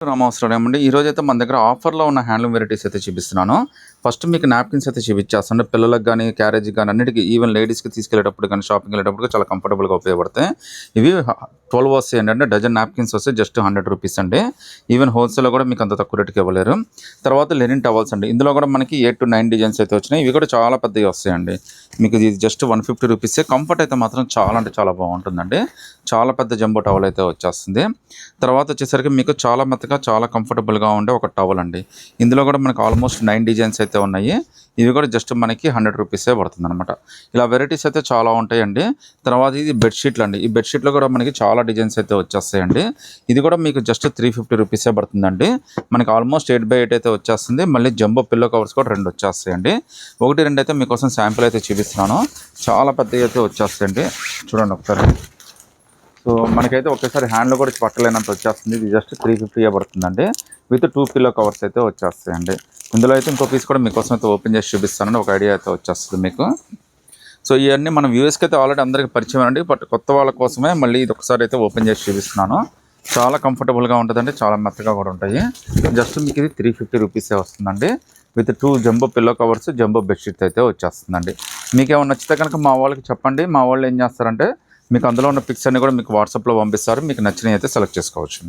నమస్కారం అండి. ఈరోజైతే మన దగ్గర ఆఫర్‌లో ఉన్న హ్యాండ్లూమ్ వెరైటీస్ అయితే చూపిస్తున్నాను. ఫస్ట్ మీకు నాప్కిన్స్ అయితే చూపిచ్చేస్తాను. అంటే పిల్లలకి గానీ, క్యారేజ్‌కి గానీ అన్నిటికి ఈవెన్ లేడీస్‌కి తీసుకెళ్ళేటప్పుడు గానీ, షాపింగ్‌కెళ్ళేటప్పుడు చాలా కంఫర్టబుల్‌గా ఉపయోగపడతాయి. ఇవి 12 వస్తాయండి. అంటే డజన్ నాప్కిన్స్ వస్తాయి. జస్ట్ ₹100 అండి. ఈవెన్ హోల్‌సేల్‌లో కూడా మీకు అంత తక్కువ రేట్‌కి ఇవ్వలేరు. తర్వాత లెనిన్ టవల్స్ అండి. ఇందులో కూడా మనకి 8-9 డిజైన్స్ అయితే వచ్చినాయి. ఇవి కూడా చాలా పెద్దవి వస్తాయండి. మీకు ఇది జస్ట్ ₹150. కంఫర్ట్ అయితే మాత్రం చాలా అంటే చాలా బాగుంటుందండి. చాలా పెద్ద జంబో టవల్ అయితే వచ్చేస్తుంది. తర్వాత వచ్చేసరికి మీకు చాలా మెత్తగా చాలా కంఫర్టబుల్‌గా ఉండే ఒక టవల్ అండి. ఇందులో కూడా మనకు ఆల్మోస్ట్ 9 డిజైన్స్ అయితే ఉన్నాయి. ఇవి కూడా జస్ట్ మనకి ₹100 పడుతుందనమాట. ఇలా వెరైటీస్ అయితే చాలా ఉంటాయండి. తర్వాత ఇది బెడ్‌షీట్లు అండి. ఈ బెడ్‌షీట్‌లో కూడా మనకి చాలా డిజైన్స్ అయితే వచ్చేస్తాయండి. ఇది కూడా మీకు జస్ట్ ₹350 పడుతుందండి. మనకి ఆల్మోస్ట్ 8x8 అయితే వచ్చేస్తుంది. మళ్ళీ జంబో పిల్లో కవర్స్ కూడా 2 వచ్చేస్తాయండి. 1, 2 అయితే మీకోసం శాంపిల్ అయితే చూపిస్తున్నాను. చాలా పెద్దవి అయితే వచ్చేస్తాయండి. చూడండి ఒకసారి. సో మనకైతే ఒకేసారి హ్యాండ్లో కూడా పట్టలేనంత వచ్చేస్తుంది. ఇది జస్ట్ 350 పడుతుందండి. విత్ 2 పిల్లో కవర్స్ అయితే వచ్చేస్తాయండి. ఇందులో అయితే ఇంకో పీస్ కూడా మీకోసం అయితే ఓపెన్ చేసి చూపిస్తానండి. ఒక ఐడియా అయితే వచ్చేస్తుంది మీకు. సో ఇవన్నీ మన వ్యూవర్స్కి అయితే ఆల్రెడీ అందరికీ పరిచయం అండి. బట్ కొత్త వాళ్ళ కోసమే మళ్ళీ ఇది ఒకసారి అయితే ఓపెన్ చేసి చూపిస్తున్నాను. చాలా కంఫర్టబుల్గా ఉంటుందండి. చాలా మెత్తగా కూడా ఉంటాయి. జస్ట్ మీకు ఇది ₹350 వస్తుందండి. With 2 jumbo pillow covers, jumbo bedsheet అయితే వచ్చేస్తుందండి. మీకేమైనా నచ్చితే కనుక మా వాళ్ళకి చెప్పండి. మా వాళ్ళు ఏం చేస్తారంటే మీకు అందులో ఉన్న పిక్స్ అన్ని కూడా మీకు వాట్సాప్లో పంపిస్తారు. మీకు నచ్చినవి అయితే సెలెక్ట్ చేసుకోవచ్చు.